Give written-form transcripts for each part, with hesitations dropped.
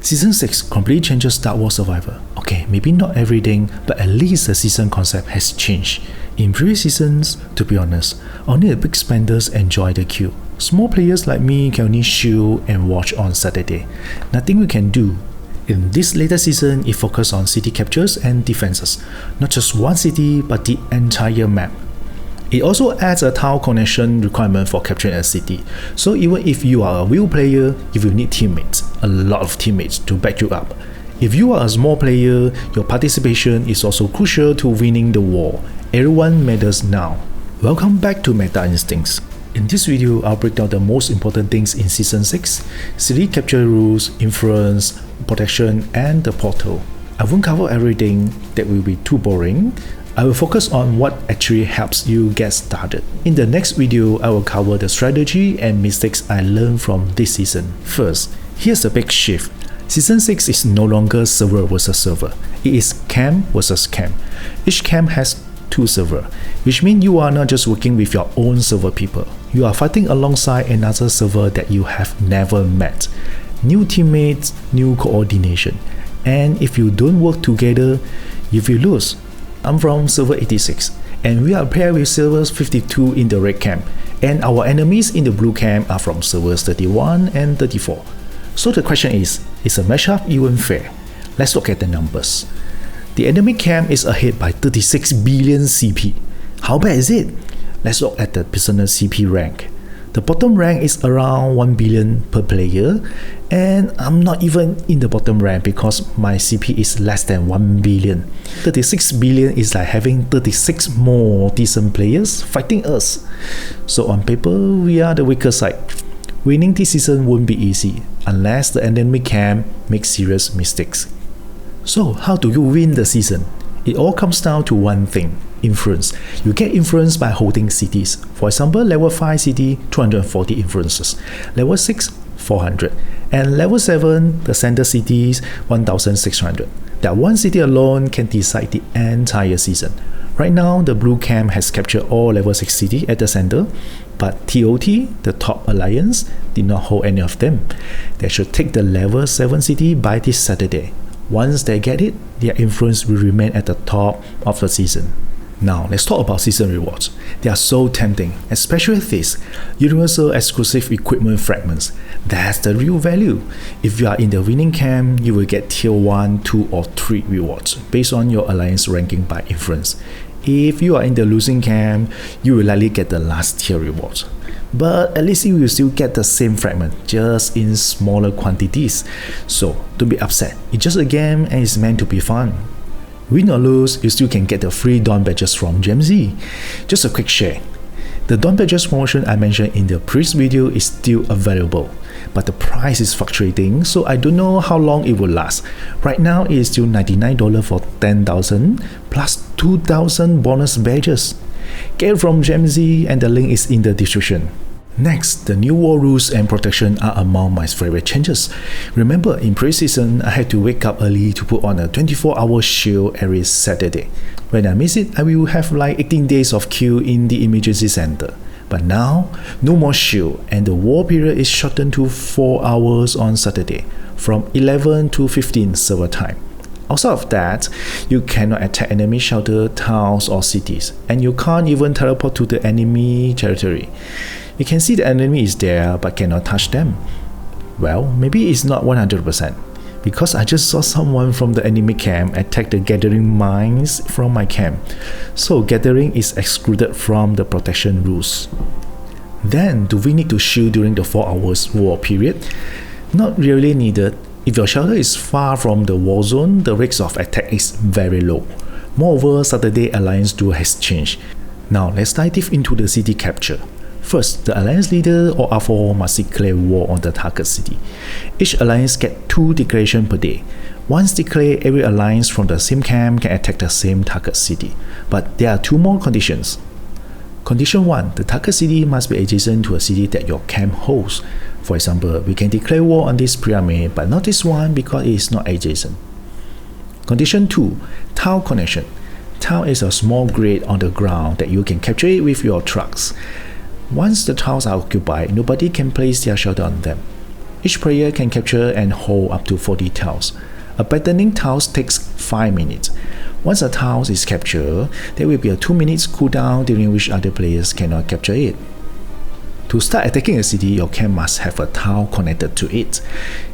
Season 6 completely changes Star Wars Survivor. Okay, maybe not everything, but at least the season concept has changed. In previous seasons, to be honest, only the big spenders enjoy the queue. Small players like me can only chill and watch on Saturday. Nothing we can do. In this later season, it focuses on city captures and defenses. Not just one city, but the entire map. It also adds a tile connection requirement for capturing a city. So even if you are a real player, you will need teammates, a lot of teammates to back you up. If you are a small player, your participation is also crucial to winning the war. Everyone matters now. Welcome back to Meta Instincts. In this video, I'll break down the most important things in Season 6, city capture rules, influence, protection, and the portal. I won't cover everything, that will be too boring. I will focus on what actually helps you get started. In the next video, I will cover the strategy and mistakes I learned from this season. First, here's a big shift. Season 6 is no longer server versus server. It is camp versus camp. Each camp has two servers, which means you are not just working with your own server people. You are fighting alongside another server that you have never met. New teammates, new coordination. And if you don't work together, you will lose. I'm from server 86 and we are paired with servers 52 in the red camp, and our enemies in the blue camp are from servers 31 and 34. So the question is a matchup even fair? Let's look at the numbers. The enemy camp is ahead by 36 billion CP. How bad is it? Let's look at the personal CP rank. The bottom rank is around 1 billion per player, and I'm not even in the bottom rank because my CP is less than 1 billion. 36 billion is like having 36 more decent players fighting us. So on paper, we are the weaker side. Winning this season won't be easy unless the enemy camp makes serious mistakes. So how do you win the season? It all comes down to one thing: influence. You get influence by holding cities. For example, level 5 city, 240 influences. Level 6, 400. And level 7, the center cities, 1600. That one city alone can decide the entire season. Right now, the blue camp has captured all level 6 city at the center, but TOT, the top alliance, did not hold any of them. They should take the level 7 city by this Saturday. Once they get it, their influence will remain at the top of the season. Now, let's talk about season rewards. They are so tempting, especially this universal exclusive equipment fragments. That's the real value. If you are in the winning camp, you will get tier 1, 2, or 3 rewards based on your alliance ranking by influence. If you are in the losing camp, you will likely get the last tier rewards. But at least you will still get the same fragment, just in smaller quantities. So don't be upset, it's just a game and it's meant to be fun. Win or lose, you still can get the free Dawn badges from GemZ. Just a quick share. The Dawn badges promotion I mentioned in the previous video is still available, but the price is fluctuating, so I don't know how long it will last. Right now it is still $99 for 10,000 plus 2,000 bonus badges. Get it from GemZ and the link is in the description. Next, the new war rules and protection are among my favorite changes. Remember, in pre-season, I had to wake up early to put on a 24-hour shield every Saturday. When I miss it, I will have like 18 days of queue in the emergency center. But now, no more shield, and the war period is shortened to 4 hours on Saturday, from 11 to 15 server time. Outside of that, you cannot attack enemy shelter, towns, or cities, and you can't even teleport to the enemy territory. You can see the enemy is there but cannot touch them. Well, maybe it's not 100%, because I just saw someone from the enemy camp attack the gathering mines from my camp. So gathering is excluded from the protection rules. Then, do we need to shield during the 4 hours war period? Not really needed. If your shelter is far from the war zone, the risk of attack is very low. Moreover, Saturday Alliance duel has changed. Now let's dive deep into the city capture. First, the Alliance leader or R4 must declare war on the target city. Each Alliance gets 2 declarations per day. Once declared, every Alliance from the same camp can attack the same target city. But there are 2 more conditions. Condition 1, the target city must be adjacent to a city that your camp holds. For example, we can declare war on this pyramid, but not this one because it is not adjacent. Condition 2, tile connection. Tile is a small grid on the ground that you can capture it with your trucks. Once the tiles are occupied, nobody can place their shelter on them. Each player can capture and hold up to 40 tiles. A patterning tile takes 5 minutes. Once a tile is captured, there will be a 2 minutes cooldown during which other players cannot capture it. To start attacking a city, your camp must have a tile connected to it.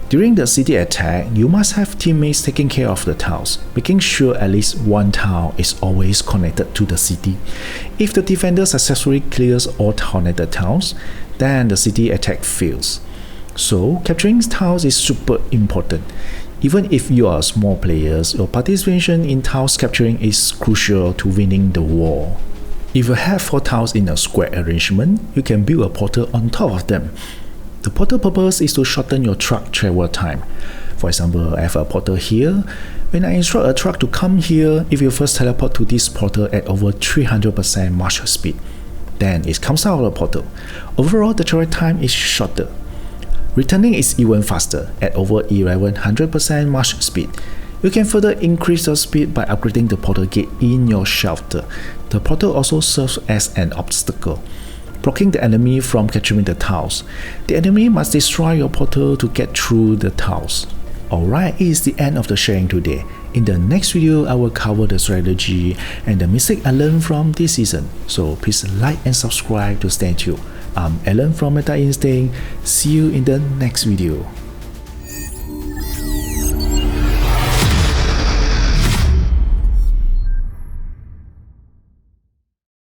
During the city attack, you must have teammates taking care of the tiles, making sure at least one tile is always connected to the city. If the defender successfully clears all connected tiles, then the city attack fails. So, capturing tiles is super important. Even if you are small players, your participation in tiles capturing is crucial to winning the war. If you have 4 tiles in a square arrangement, you can build a portal on top of them. The portal purpose is to shorten your truck travel time. For example, I have a portal here. When I instruct a truck to come here, if you first teleport to this portal at over 300% march speed, then it comes out of the portal. Overall, the travel time is shorter. Returning is even faster at over 1100% march speed. You can further increase the speed by upgrading the portal gate in your shelter. The portal also serves as an obstacle, blocking the enemy from capturing the tiles. The enemy must destroy your portal to get through the tiles. Alright, it is the end of the sharing today. In the next video, I will cover the strategy and the mistake I learned from this season. So please like and subscribe to stay tuned. I'm Alan from Meta Instinct. See you in the next video.